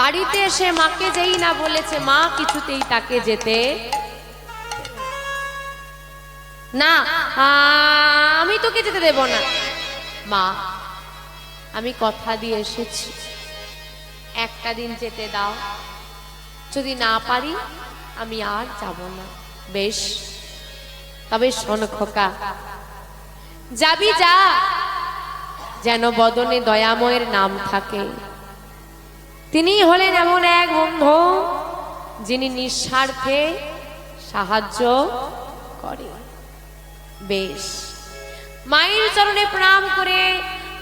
বাড়িতে এসে মাকে যেই না বলেছে, মা কিছুতেই তাকে যেতে না, আমি তোকে যেতে দেব না। মা, আমি কথা দিয়ে এসেছি, একটা দিন যেতে দাও, যদি না পারি আমি আর যাব না। বেশ, তবে শোন খোকা, যাবি যা, যেন বদনে দয়াময়ের নাম থাকে। তিনি হলেন এমন এক বন্ধু যিনি নিঃস্বার্থে সাহায্য করে। বেশ, মায়ের চরণে প্রণাম করে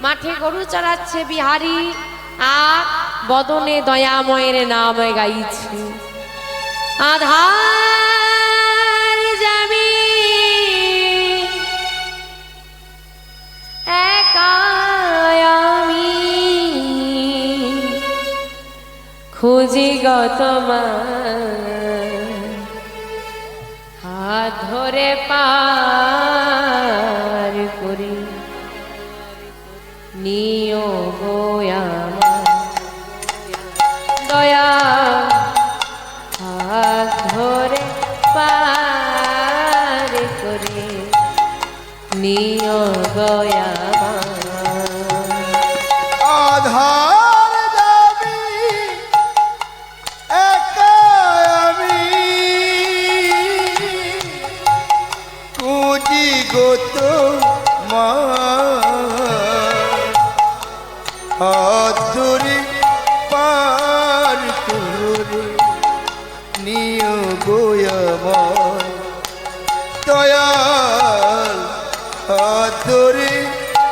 মাঠে গরু চড়াচ্ছে বিহারী, আর বদনে দয়াময়ের নাম গাইছে। আধার যাবি একা আমি, খুঁজি গো তোমার, হাত ধরে পার করি নিও গো আমার দয়া, হাত ধরে পার করে নিও গো আমার। আধার যাবি একা আমি, খুঁজি গো তোমার, হাত ধরে পার করে নিও গো আমার দয়াল, হাত ধরে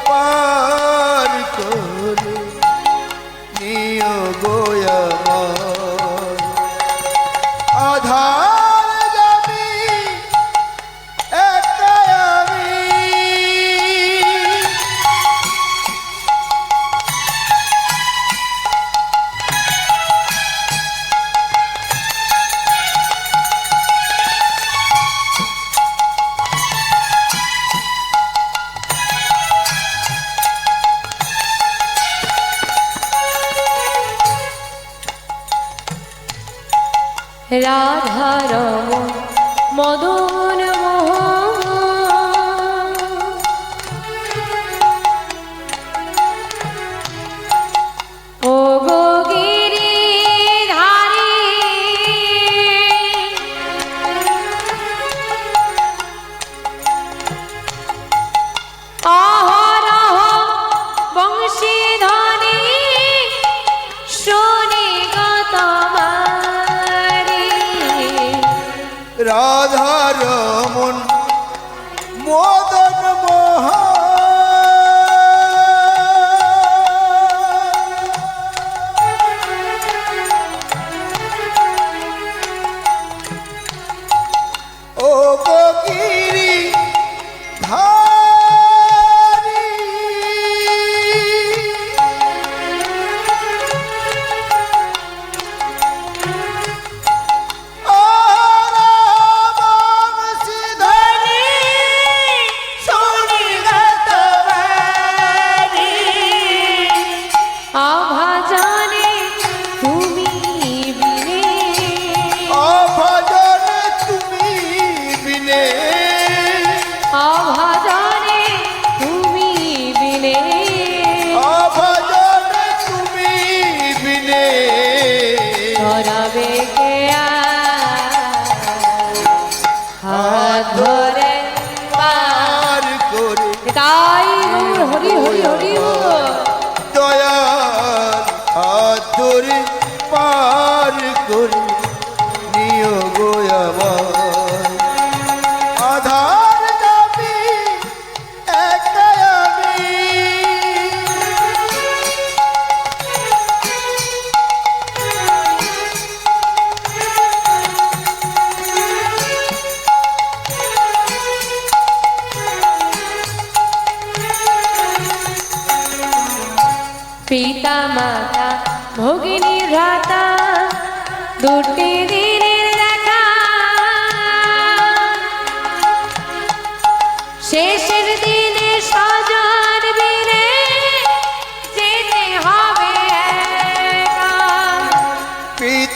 পার করে নিও গো আমার। আধার যাবি একা আমি, রাধা রমণ মদন মোহন, ও গো গিরিধারী, অহরহ বংশীধ্বনি শুনি গো তোমারি। রাধা রমন মদন মোহন, ও গো গিরিধারী, অভাজনে তুমি বিনে, অভজন তুমি বিনে, অভাজনে তুমি বিনে, অভজন তুমি বিনে, ধরাবে কে হাত ধরে পার করে তাই হরি হরি হরি দয়াল, হাত ধরে পার করে নিও গো আমার। আধার যাবি একা আমি, পিতা মাতা ভগিনী ভ্রাতা দুটি দিনের দেখা, শেষের দিনে স্বজন বিনে যেতে হবে একা।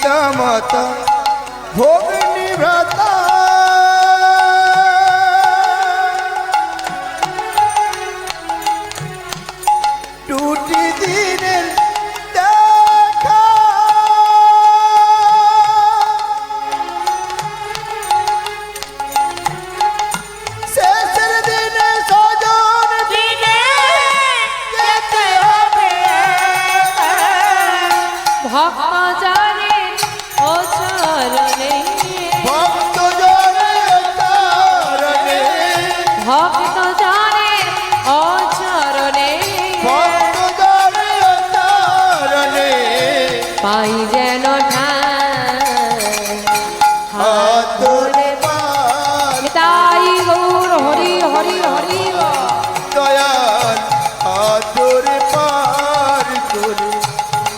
পিতা মাতা ভগ্নী ভ্রাতা টুটি দিনের দেখা শেষের দিনে স্বজন দিনে যেতে হবে ভক্ত জানে ও চরণে ভক্ত জনে চরণে ভক্ত জানে ও চরণে ভক্ত জনে চরণে পাই যেন হাত ধরে পার তাই গৌর হরি হরি হরি দয়াল হাত ধরে পার করে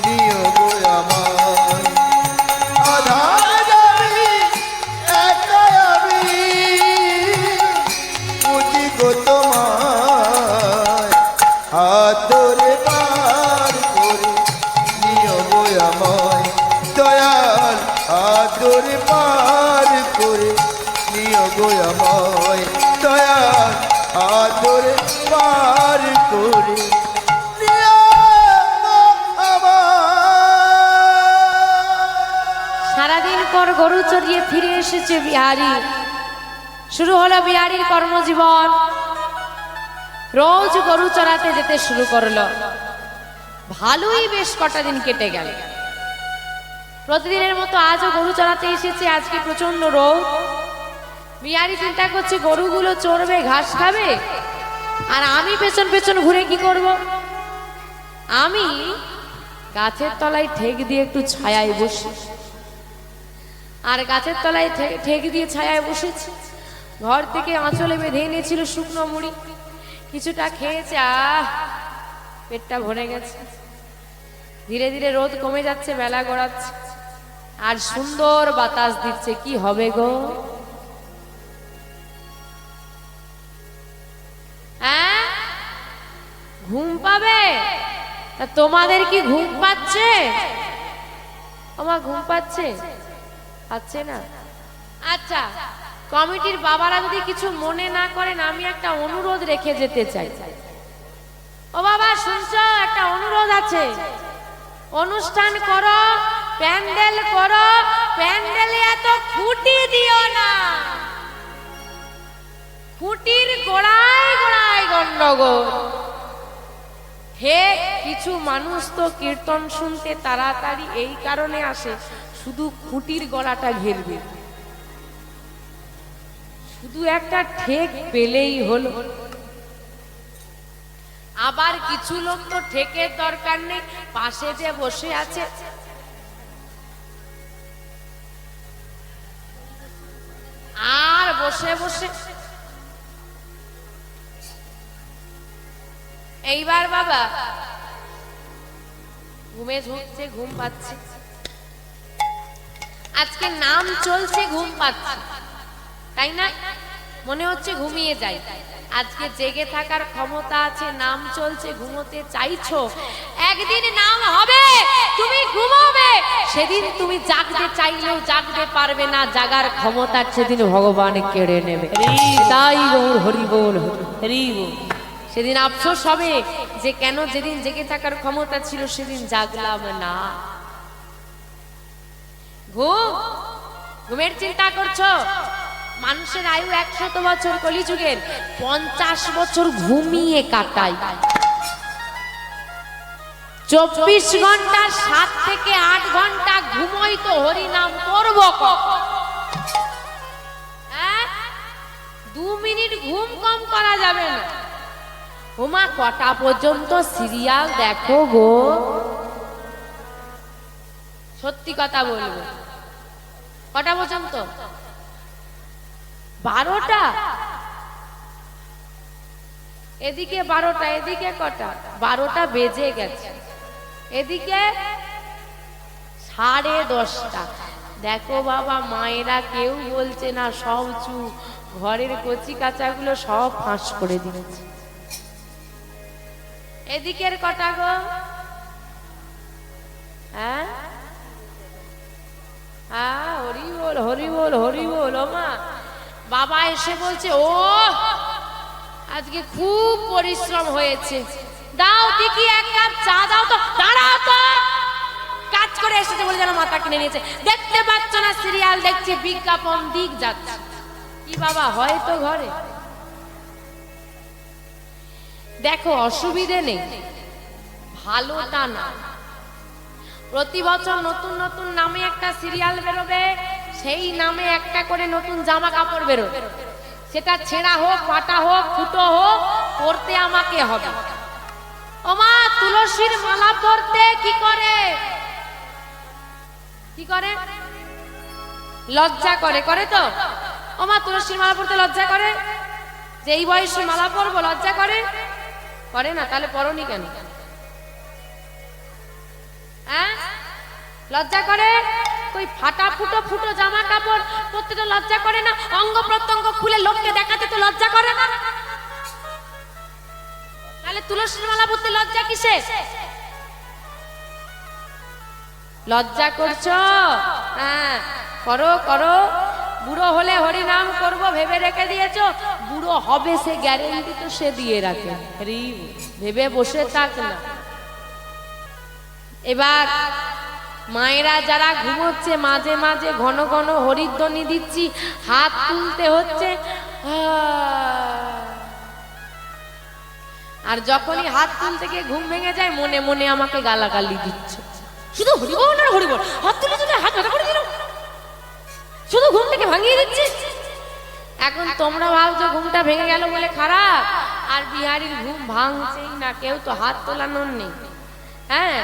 নিও গো আমায় আধার আমি একা আমি বুঝি গো তোমায় হাত ধরে পার করে নিও গো আমায় দয়াল হাত ধরে পার করে নিও গো আমায় দয়াল হাত ধরে পার করে নিও গো আমায়। সারাদিন পর গরু চড়িয়ে ফিরে এসেছে বিহারী শুরু হলো বিহারীর কর্মজীবন রোজ গরু চড়াতে যেতে শুরু করলো ভালোই বেশ কটা দিন কেটে গেল প্রতিদিনের মতো আজও গরু চড়াতে এসেছে আজকে প্রচন্ড রোদ বিহারী চিন্তা করছে গরুগুলো চড়বে ঘাস খাবে আর আমি পেছন পেছন ঘুরে কি করব আমি গাছের তলায় ঠেক দিয়ে একটু ছায়ায় বসি আর গাছের তলায় ঠেক দিয়ে ছায়ায় বসেছি ঘর থেকে আঁচলে বেঁধে এনেছিল শুকনো মুড়ি কিছুটা খেয়েছে পেটটা ভরে গেছে ধীরে ধীরে রোদ কমে যাচ্ছে বেলা গড়াচ্ছে আর সুন্দর বাতাস দিচ্ছে কি হবে গো ঘুম পাবে তা তোমাদের কি ঘুম পাচ্ছে আমার ঘুম পাচ্ছে পাচ্ছে না আচ্ছা কমিটির বাবারা যদি কিছু মনে না করেন আমি একটা অনুরোধ রেখে যেতে চাই ও বাবা শুনছো একটা অনুরোধ আছে অনুষ্ঠান করো প্যান্ডেল করো প্যান্ডেলে এত খুঁটি দিও না খুঁটির গোড়ায় গোড়ায় গন্ডগোল হে কিছু মানুষ তো কীর্তন শুনতে তাড়াতাড়ি এই কারণে আসে শুধু খুঁটির গলাটা ঘেরবে শুধু একটা ঠেক পেলেই হলো আবার কিছু লোক তো ঠেকের দরকার নেই পাশে যে বসে আছে আর বসে বসে এইবার বাবা ঘুমে ঝুঁকছে ঘুম পাচ্ছে আজকে নাম চলছে ঘুম পাচ্ছে তাই না মনে হচ্ছে ঘুমিয়ে যাই আজকে জেগে থাকার ক্ষমতা আছে নাম চলছে ঘুমোতে চাইছো একদিন নাম হবে তুমি ঘুমাবে সেদিন তুমি জাগতে চাইলেও জাগতে পারবে না জাগার ক্ষমতা সেদিন ভগবান কেড়ে নেবে তাই গৌর হরি বল হরি বল সেদিন আফসোস হবে যে কেন যেদিন জেগে থাকার ক্ষমতা ছিল সেদিন জাগলাম না ঘুমের চিন্তা করছো মানুষের আয়ু 100 বছর কলিযুগের 50 বছর ঘুমিয়ে কাটায় 24 ঘন্টা 7 থেকে 8 ঘন্টা ঘুমোই তো হরিনাম করব 2 মিনিট ঘুম কম করা যাবে না ওমা কটা পর্যন্ত সিরিয়াল দেখো গো সত্যি কথা বলবো কটা পর্যন্ত 12টা এদিকে 12টা এদিকে কটা 12টা বেজে গেছে এদিকে 10:30 দেখো বাবা মায়েরা কেউ বলছে না সব চুপ ঘরের কচি কাঁচাগুলো সব ফাঁস করে দিয়েছে এদিকের কটা গো হ্যাঁ বল হরি বল হরি বল। ও মা, বাবা এসে বলছে, ও আজকে খুব পরিশ্রম হয়েছে, দাও দেখি এক কাপ চা দাও তো। দাঁড়াও তো, কাজ করে এসেছে বলে যেন মাথা কিনে নিয়েছে। দেখতে পাচ্ছ না সিরিয়াল দেখছে, বিজ্ঞাপন দিক যাচ্ছে। কি বাবা হয় তো ঘরে? দেখো অসুবিধে নেই, ভালোটা না। প্রতি বছর নতুন নতুন নামে একটা সিরিয়াল বেরোবে, সেই নামে একটা করে নতুন জামা কাপড় বেরোবে। সেটা ছেঁড়া হোক, ফাটা হোক, ফুটো হোক, পরতে আমাকে হবে। ও মা, তুলসীর মালা পরতে কি করে? কি করে? লজ্জা করে, করে তো? ও মা, তুলসীর মালা পরতে লজ্জা করে? যে এই বয়সে মালা পরবো, লজ্জা করে? করে না? তাহলে পরনি কেন? হ্যাঁ, লজ্জা করে? কই ফাটা ফুটো ফুটো জামা কাপড় পরতে তো লজ্জা করে না? অঙ্গ প্রত্যঙ্গ খুলে লোককে দেখাতে তো লজ্জা করে না? তাহলে তুলসীর মালা পরতে লজ্জা কিসে? লজ্জা করছো? হ্যাঁ, করো করো। বুড়ো হলে হরি নাম করবো ভেবে রেখে দিয়েছো, বুড়ো হবে সে গ্যারেন্টি তো সে দিয়ে রাখে। ভেবে বসে থাক না। এবার মায়েরা যারা ঘুমোচ্ছে, মাঝে মাঝে ঘন ঘন হরিধ্বনি দিচ্ছি, হাত তুলতে হচ্ছে। আর যখনই হাত তুলতে গিয়ে ঘুম ভেঙে যায়, মনে মনে আমাকে গালাগালি দিচ্ছে, শুধু হরিবল আর হরিবল, হাত তুলে তুলে হাত ব্যথা করে দিল, শুধু ঘুম থেকে ভাঙিয়ে দিচ্ছে। এখন তোমরা ভাবছো ঘুমটা ভেঙে গেল বলে খারাপ, আর বিহারীর ঘুম ভাঙছেই না, কেউ তো হাত তোলানোর নেই। হ্যাঁ,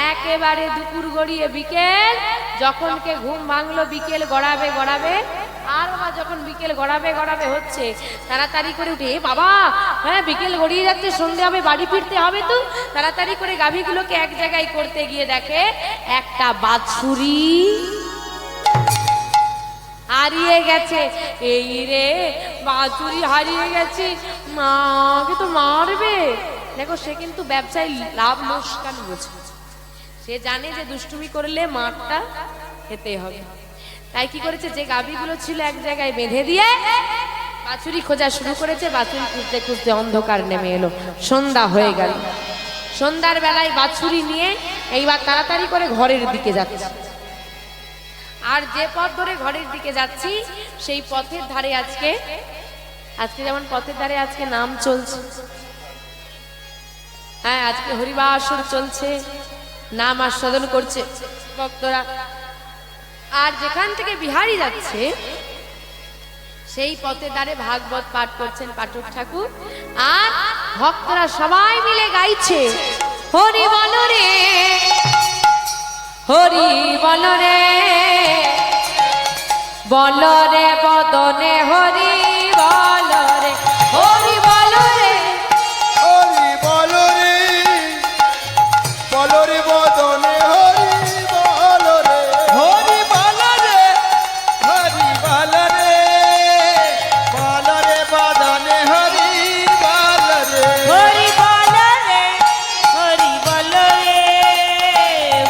একেবারে দুপুর গড়িয়ে বিকেল, যখন কে ঘুম ভাঙলো, বিকেল গড়াবে গড়াবে, আর বা যখন বিকেল গড়াবে গড়াবে হচ্ছে, তাড়াতাড়ি করে উঠে, এ বাবা, হ্যাঁ বিকেল গড়িয়ে যাচ্ছে, সন্ধে হবে, বাড়ি ফিরতে হবে তো। তাড়াতাড়ি করে গাভীগুলোকে এক জায়গায় করতে গিয়ে দেখে একটা বাছুরি হারিয়ে গেছে। এই রে, বাছুরি হারিয়ে গেছে, মাকে তো মারবে। দেখো, সে কিন্তু ব্যবসায় লাভ লোকসান বোঝে, সে জানে যে দুষ্টুমি করলে মারটা খেতে হবে। তাই কি করেছে, যে গাভীগুলো ছিল এক জায়গায় বেঁধে দিয়ে বাছুরি খোঁজা শুরু করেছে। বাছুরি খুঁজতে খুঁজতে অন্ধকার নেমে এলো, সন্ধ্যা হয়ে গেল। সন্ধ্যার বেলায় বাছুরি নিয়ে এইবার তাড়াতাড়ি করে ঘরের দিকে যাচ্ছে। আর যে পথ ধরে ঘরের দিকে যাচ্ছি, সেই পথের ধারে আজকে যেমন পথের ধারে আজকে নাম চলছে, হ্যাঁ আজকে হরিবাসর চলছে, নাম আস্বাদন করছে ভক্তরা। আর যেখান থেকে বিহারী যাচ্ছে, সেই পথের ধারে ভাগবত পাঠ করছেন পাঠক ঠাকুর, আর ভক্তরা সবাই মিলে গাইছে, হরি বল রে, হরি বল রে, বল রে বদনে হরি বল রে, হরি বল রে, হরি বল রে, বল রে বদনে হরি বল রে, হরি বল রে, হরি বল রে, বল রে বদনে হরি বল রে, হরি বল রে, হরি বল রে,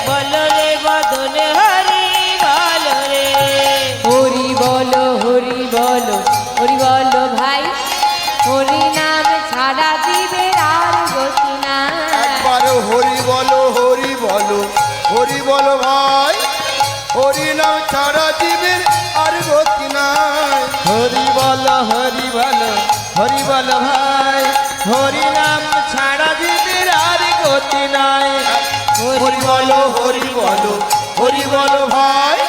বল রে বদনে হরি বল রে। হরি বলো হরি বলো হরি বলো ভাই, হরি নাম ছাড়া দিবে আর গতি না। একবার হরি বলো হরি বলো হরি বলো ভাই, হরি নাম ছাড়া জীবের আর গতি নাই। হরি বল হরি বল হরি বল ভাই, হরি নাম ছাড়া জীবের আর গতি নাই। হরি বলো হরি বলো হরি বলো ভাই,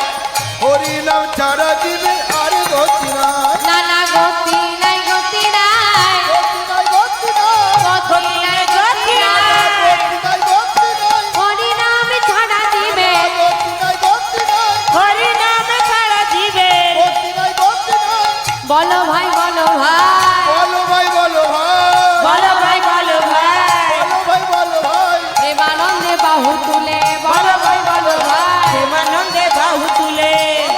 হরি নাম ছাড়া জীবের আর গতি নাই। না না গতি নাই, গতি নাই, গতি নাই, গতি নাই, গতি নাই, গতি নাই, গতি নাই, গতি নাই, হরি নাম ছাড়া দিবে, গতি নাই, গতি নাই, হরি নাম ছাড়া জীবের। গতি নাই, গতি নাই। বলো ভাই বলো ভাই, বলো ভাই বলো ভাই, বলো ভাই বলো ভাই, বলো ভাই বলো ভাই, প্রেমানন্দে বাহু তুলে বলো ভাই বলো ভাই, প্রেমানন্দে বাহু তুলে,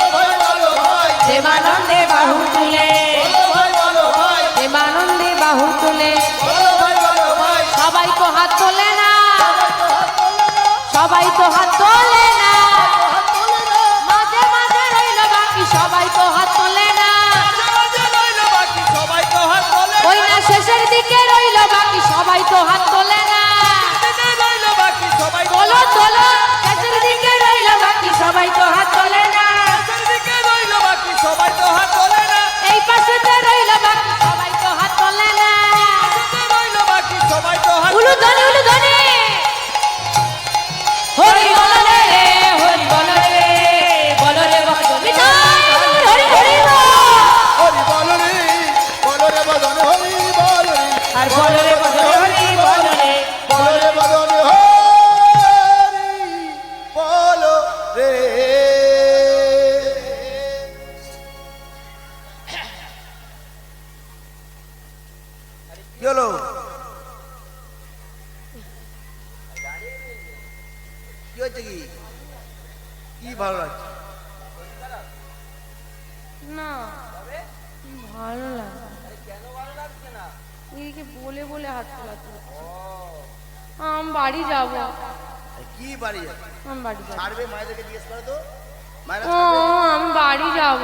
বলো ভাই বলো ভাই, প্রেমানন্দে বাহু তুলে, বলো ভাই বলো ভাই, প্রেমানন্দে বাহু তুলে। বলো ভাই বলো ভাই। সবাই তো হাত তোলে না, সবাই তো হাত তোলে না, সবাই তো হাত তোলে না, হাত তোলে না, মাঝে মাঝে রইল বাকি ভালো লাগছে? না ভালো লাগে এদিকে বলে বলে হাত তোলাতে আমি বাড়ি যাব। কি বাড়ি যাবে? আমি বাড়ি যাব। ছাড়বে মায়েদেরকে জিজ্ঞেস করো তো, মায়েরা ও আমি বাড়ি যাব।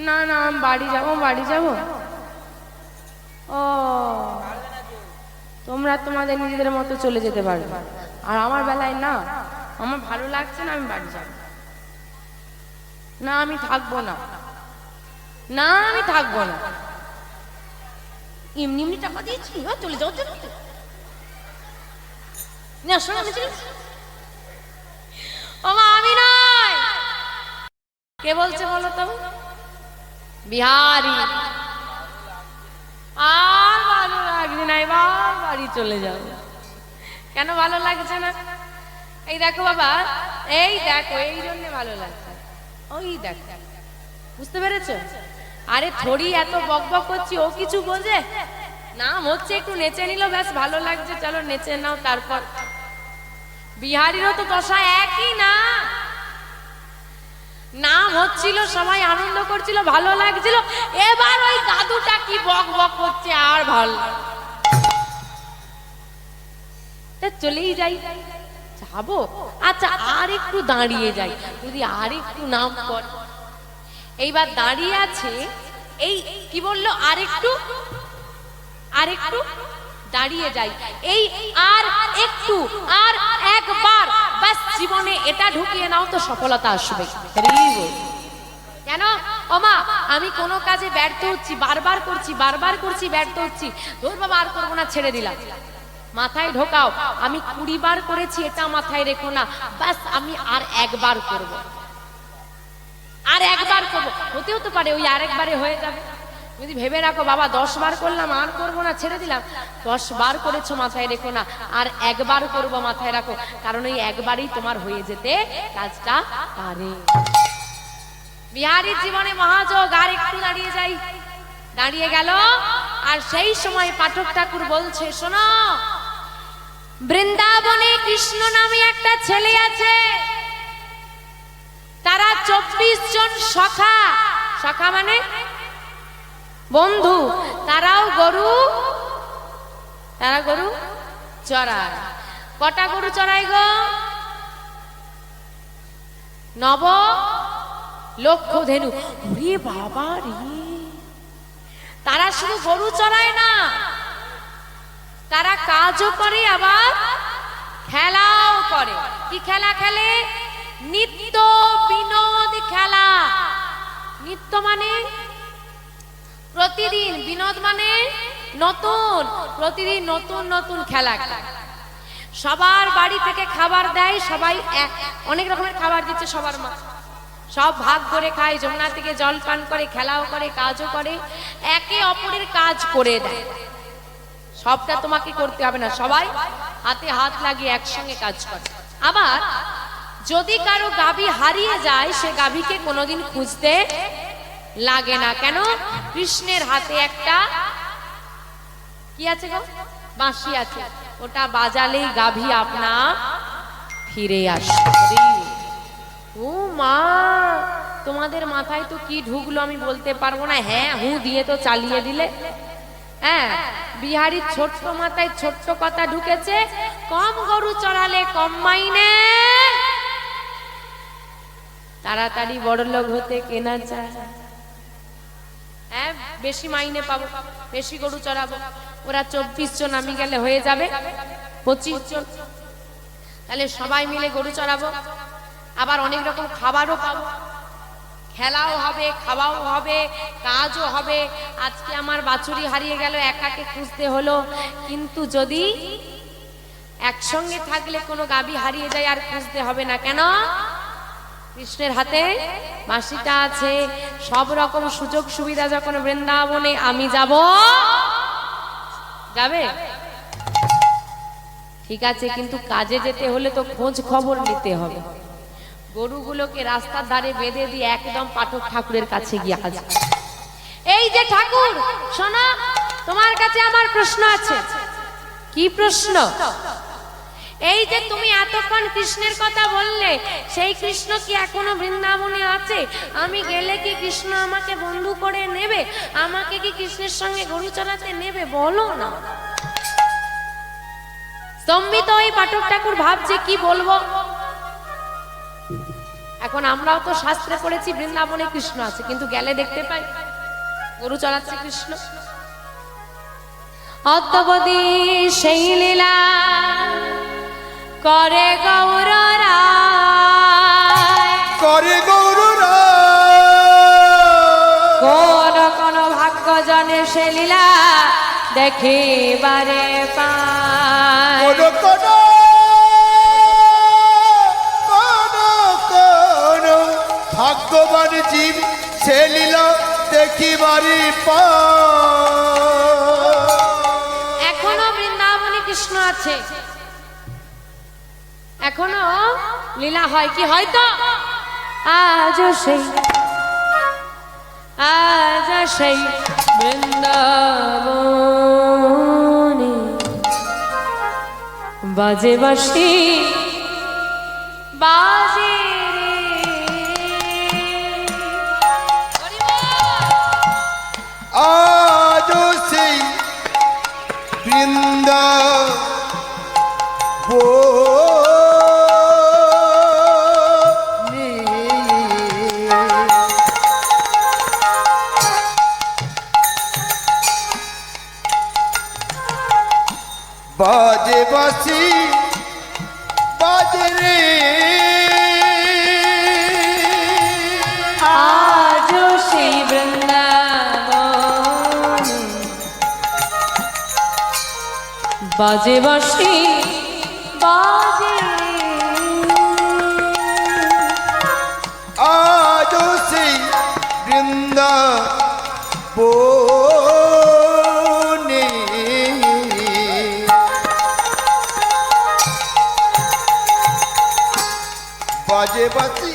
না না আমি বাড়ি যাব, বাড়ি যাব। ও তোমরা তোমাদের নিজেদের মতো চলে যেতে পারবে, আর আমার বেলায় না, আমার ভালো লাগছে না, আমি বাড়ি যাব না, আমি থাকবো না, না আমি থাকবো না। এমনি এমনি টাকা দিয়েছি, চলে যাও চলে না, শোনো আমি চলে। ও মা আমি নাই, কে বলছে বলো তো? বিহারি। আর ভালো লাগছে না, এবার বাড়ি চলে যাও। কেন ভালো লাগছে না? এই দেখো বাবা, এই দেখো, এই জন্য ভালো লাগছে। ওই দেখো, বুঝতে পেরেছো? আরে থোড়ি এত বক বক করছি, ও কিছু বোঝে না, হচ্ছে একটু নেচে নিল, ব্যাস ভালো লাগছে, চলো নেচে নাও। তারপর বিহারিরও তো দশা একই না, নাম হচ্ছিল, সবাই আনন্দ করছিল, ভালো লাগছিল, এবার ওই দাদুটা কি বক বক করছে, আর ভালো চলেই যাই, যাবো। আচ্ছা আর একটু দাঁড়িয়ে যাই, যদি আর একটু নাম কর। এইবার দাঁড়িয়ে আছে, এই কি বললো, আর একটু দাঁড়িয়ে যাই, এই আর একটু, আর একবার, বাস জীবনে এটা ঢুকিয়ে নাও তো সফলতা আসবে। কেন ওমা আমি কোনো কাজে ব্যর্থ হচ্ছি, বারবার করছি ব্যর্থ হচ্ছি, ধর বাবা আর করবো না, ছেড়ে দিলাম। মাথায় ঢোকাও, আমি 20 বার করেছি, এটা মাথায় রেখো না, বাস আমি আর একবার করব, আর একবার করবো। হতেও তো পারে ওই আরেকবারে হয়ে যাবে, যদি ভেবে রাখো বাবা 10 বার করলাম, আর করবো না, ছেড়ে দিলাম, 10 বার করেছো মাথায় রেখো না, আর একবার করবো মাথায় রাখো, কারণ ওই একবারই তোমার হয়ে যেতে কাজটা পারে। বিহারীর জীবনে মহাযোগ, আর একটু দাঁড়িয়ে যাই, দাঁড়িয়ে গেল। আর সেই সময় পাঠক ঠাকুর বলছে, শোনো, বৃন্দাবনে কৃষ্ণ নামে একটা ছেলে আছে, তারা 24 জন সখা, সখা মানে বন্ধু, তারা গরু চড়ায়। কটা গরু চড়াই গো? 9 লক্ষ ধেনু। ওরে বাবা রে, তারা শুধু গরু চড়ায় না, তারা কাজও করে, আবার খেলাও করে। কি খেলা খেলে? নিত্য বিনোদ খেলা। নিত্য মানে প্রতিদিন, বিনোদ মানে নতুন, প্রতিদিন নতুন নতুন খেলা খেলে। সবার বাড়ি থেকে খাবার দেয়, সবাই অনেক রকমের খাবার দিচ্ছে, সবার মা সব ভাগ করে খায়, যমুনা থেকে জল পান করে, খেলাও করে, কাজও করে, একে অপরের কাজ করে দেয়। সবটা তোমাকে করতে হবে না, সবাই হাতে হাত লাগিয়ে একসঙ্গে কাজ করে। আবার যদি কারো গাভী হারিয়ে যায়, সে গাভীকে কোনোদিন খুঁজতে লাগে না। কেন? কৃষ্ণের হাতে একটা কি আছে গো? বাঁশি আছে, ওটা বাজালেই গাভী আপনা ফিরে আসে। ও মা, তোমাদের মাথায় তো কি ঢুকলো আমি বলতে পারবো না, হ্যাঁ হু দিয়ে তো চালিয়ে দিলে। হ্যাঁ, বিহারীর ছোট্ট মাথায় ছোট্ট কথা ঢুকেছে, কম গরু চড়ালে কম মাইনে, তাড়াতাড়ি বড় লোক হতে কেনা চায়। হ্যাঁ, বেশি মাইনে পাবো, বেশি গরু চড়াবো। ওরা 24 জন, আমি গেলে হয়ে যাবে 25 জন, তাহলে সবাই মিলে গরু চড়াবো, আবার অনেক রকম খাবারও পাবো, খেলাও হবে, খাওয়াও হবে, কাজও হবে। আজকে আমার বাছুরি হারিয়ে গেল, একাকে খুঁজতে হলো, কিন্তু যদি একসঙ্গে থাকলে কোনো গাভী হারিয়ে যায় আর খুঁজতে হবে না। কেন? কৃষ্ণের হাতে বাঁশিটা আছে। সব রকম সুযোগ সুবিধা যখন বৃন্দাবনে আমি যাব, যাবে ঠিক আছে, কিন্তু কাজে যেতে হলে তো খোঁজ খবর নিতে হবে। গরুগুলোকে রাস্তার ধারে বেঁধে দিয়ে একদম পাঠক ঠাকুরের কাছে গিয়ে হাজির। এই যে ঠাকুর, শোনো, তোমার কাছে আমার প্রশ্ন আছে। কি প্রশ্ন? এই যে তুমি এতক্ষণ কৃষ্ণের কথা বললে, সেই কৃষ্ণ কি এখনো বৃন্দাবনে আছে? আমি গেলে কি কৃষ্ণ আমাকে বন্ধু করে নেবে? আমাকে কি কৃষ্ণের সঙ্গে গরু চড়াতে নেবে? বলো না। স্তম্ভিত ওই পাঠক ঠাকুর ভাবছে কি বলবো। এখন আমরাও তো শাস্ত্রে পড়েছি বৃন্দাবনে কৃষ্ণ আছে, কিন্তু গেলে দেখতে পাই গরু চড়াচ্ছে কৃষ্ণ। অদ্যাবধি সেই লীলা করে গৌর রায়, করে গৌর কোন কোন ভাগ্য জনে সে লীলা দেখিবারে পায়। কোন কোন ভাগ্যবান জীব সে লীলা দেখিবারি পায়। এখনো বৃন্দাবনে কৃষ্ণ আছে, এখনো লীলা হয় কি? হয়তো আজও সেই বৃন্দাবনে বাজে বাঁশি বাজে আজও সেই বৃন্দাবনে বাজে বাঁশি বাজে রে, আজও সেই বৃন্দাবনে বাজে বাঁশি বাজে। আজও সেই বৃন্দাবনে বাজে বাঁশি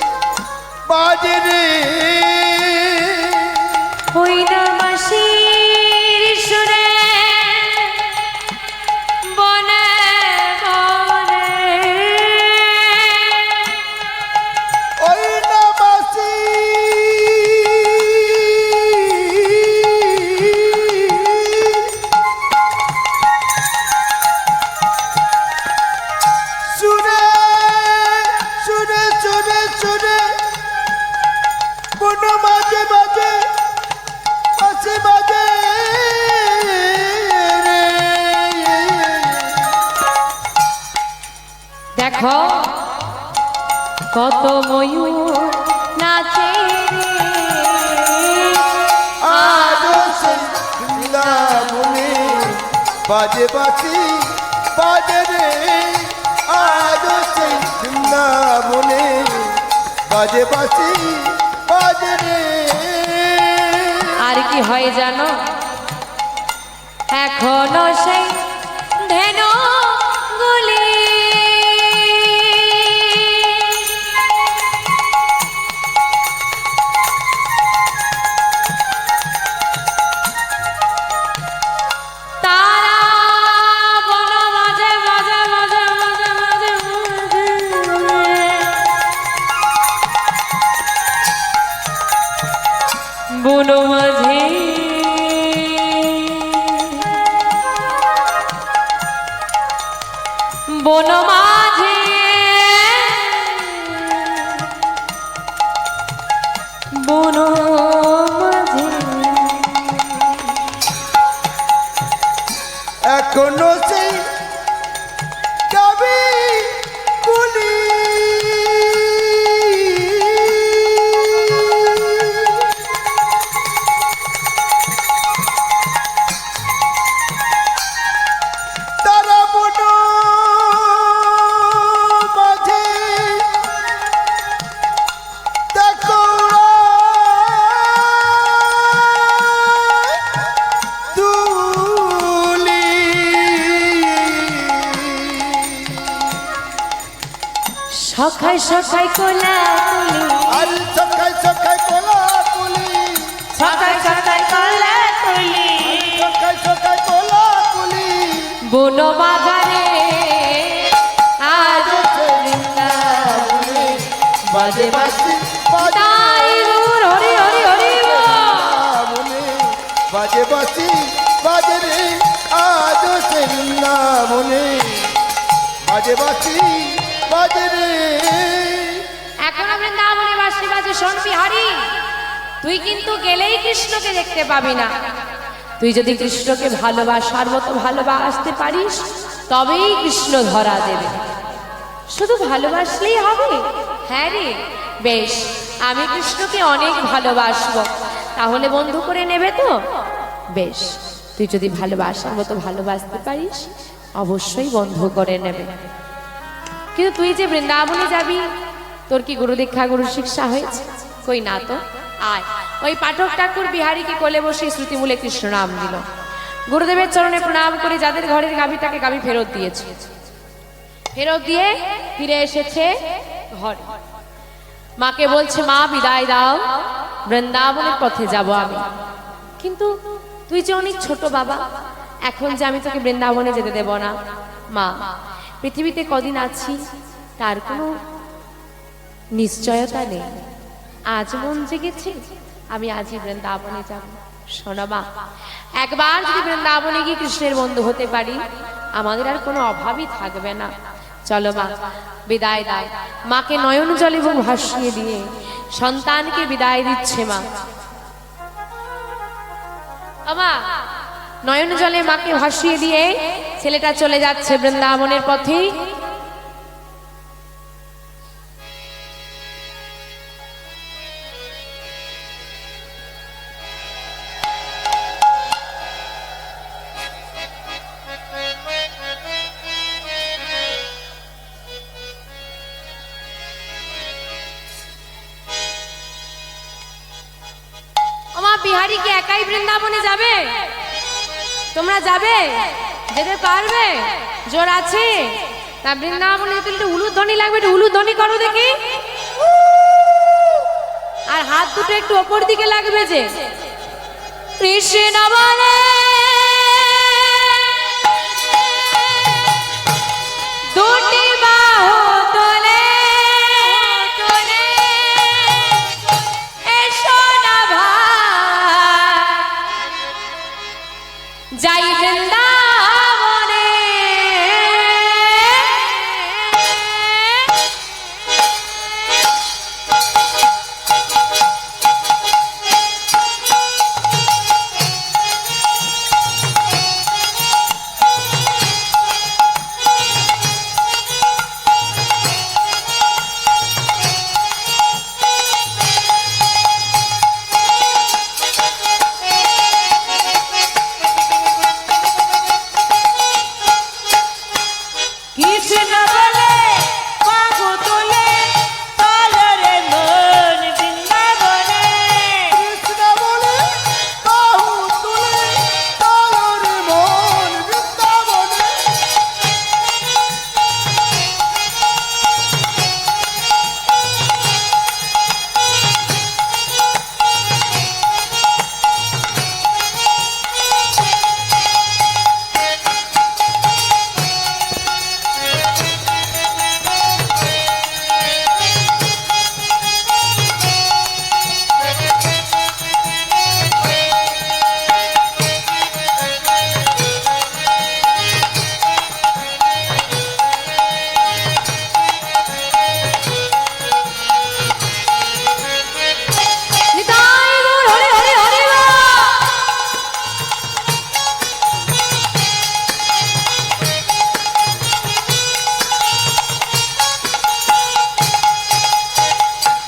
বাজে রে, ওই না বাঁশির সুরে বনে বনে, ওই না বাঁশি সুরে সুরে সুরে সুরে বন বাজে বাজে বাঁশি বাজে রে। দেখো কত ময়ূর নাচে রে, আজও সেই বৃন্দাবনে বাজে বাঁশি বাজে রে, আজও সেই বৃন্দাবনে বাজে বাঁশি বাজে রে। আর কি হয় জানো? এখনো সেই ধেনু গুলি তারা বন মাঝে মাঝে মাঝে মাঝে মাঝে বন মাঝে বন মাঝে বন মাঝে এখনো সেই কবি গুলি তারা বন মাঝে দেখো দুলি সখাই সখাই কোলা তুলি, আর সকাল সকাল কোলা তুলি, সখাই সখাই কোলা তুলি, সকাল সকাল কোলা তুলি, বন বাজারে বাজে বাসি বাজে তাই গৌর হরি হরি হরি বল। বৃন্দাবনে বাজে বাসি বাজে রে আজ সে বৃন্দাবনে বাজে বাসি বাজে রে। এখনো বৃন্দাবনে বাঁশি বাজে। শোন বিহারী, তুই কিন্তু গেলেই কৃষ্ণকে দেখতে পাবি না। তুই যদি কৃষ্ণকে ভালোবাসার মতো ভালোবাসতে পারিস তবেই কৃষ্ণ ধরা দেবে। শুধু ভালোবাসলেই হবে? হ্যাঁ রে, বেশ, আমি কৃষ্ণকে অনেক ভালোবাসবো, তাহলে বন্ধু করে নেবে তো? বেশ, তুই যদি ভালোবাসার মতো ভালোবাসতে পারিস অবশ্যই বন্ধু করে নেবে। কিন্তু তুই যে বৃন্দাবনে যাবি, তোর কি গুরু দীক্ষা গুরু শিক্ষা হয়েছে? কই না তো। আয়, ওই পাঠক ঠাকুর বিহারীকে কোলে বসে শ্রুতিমূলে কৃষ্ণ নাম দিল। গুরুদেবের চরণে প্রণাম করে যাদের ঘরের গাভীটাকে গাভী ফেরত দিয়েছে, ফেরত দিয়ে ফিরে এসেছে ঘরে। মাকে বলছে, মা বিদায় দাও, বৃন্দাবনের পথে যাব আমি। কিন্তু তুই যে অনেক ছোট বাবা, এখন যে আমি তোকে বৃন্দাবনে যেতে দেব না। মা, পৃথিবীতে কদিন আছি তার কোনো নিশ্চয়তা নেই। আজ মন জেগেছে, আমি আজই বৃন্দাবনে যাব। শোনো মা, একবার যদি বৃন্দাবনে গিয়ে কৃষ্ণের বন্ধু হতে পারি আমাদের আর কোনো অভাবই থাকবে না। চলো মা, বিদায় দাও। মাকে নয়ন জলে এবং ভাসিয়ে দিয়ে সন্তানকে বিদায় দিচ্ছে মা। আমা, নয়ন জলে মাকে ভাসিয়ে দিয়ে ছেলেটা চলে যাচ্ছে বৃন্দাবনের পথে। বিহারী কি একাই বৃন্দাবনে যাবে? তোমরা যাবে? যেতে পারবে? জোর আছে? তা বৃন্দাবনে যেতে একটু উলুধ্বনি লাগবে, একটু উলুধ্বনি করো দেখি। আর হাত দুটো একটু ওপর দিকে লাগবে যে। কৃষ্ণ বলে দুটি বাহু তোলে যাই বৃন্দাবনে।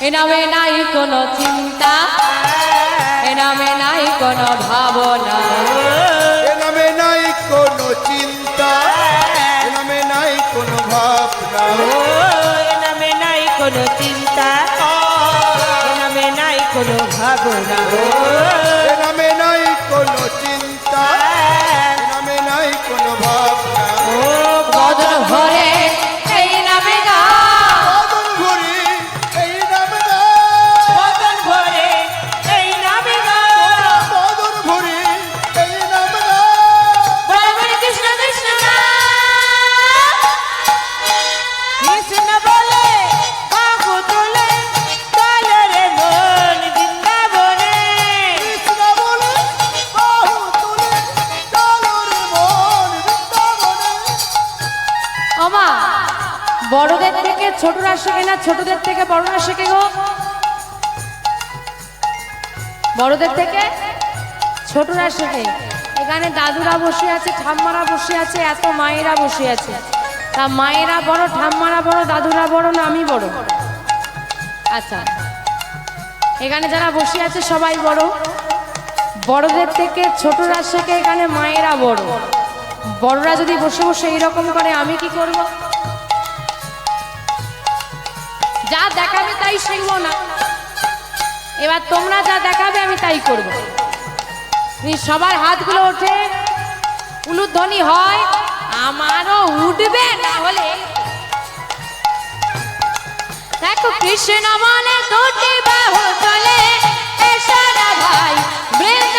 এ নামে নাই কোনো চিন্তা, এ নামে নাই কোনো ভাবনা, এ নামে নাই কোনো চিন্তা, এ নামে নাই কোনো ভাবনা, এ নামে নাই কোনো চিন্তা, এ নামে নাই কোনো ভাবনা, এ নামে নাই কোনো চিন্তা, এ নামে নাই কোনো ভাবনা। ও বদন ভরে এই নামে গা, বদন ভরে এই নামে গা, বদন ভরে এই নামে গা, বদন ভরে এই নামে গা। বলে বলে কৃষ্ণ কৃষ্ণ না, কৃষ্ণ বলে বাহু তোলে শেখে না, ছোটদের থেকে বড়রা শেখে গো। বড়দের থেকে ছোটরা শেখে। এখানে দাদুরা বসে আছে, ঠাম্মারা বসে আছে, এত মায়েরা বসে আছে। তা মায়েরা বড়, ঠাম্মারা বড়, দাদুরা বড় না আমি বড়? আচ্ছা, এখানে যারা বসে আছে সবাই বড়। বড়দের থেকে ছোটরা শেখে, এখানে মায়েরা বড়। বড়রা যদি বসে বসে এইরকম করে আমি কি করব? যা দেখাবে তাই শিখবো না। এবার তোমরা যা দেখাবে আমি তাই করব। সবার হাতগুলো ওঠে, উলুধ্বনি হয়, আমারও উঠবে, না হলে দেখো কৃষ্ণ বলে দুটি বাহু চলে, এসো না ভাই বৃন্দ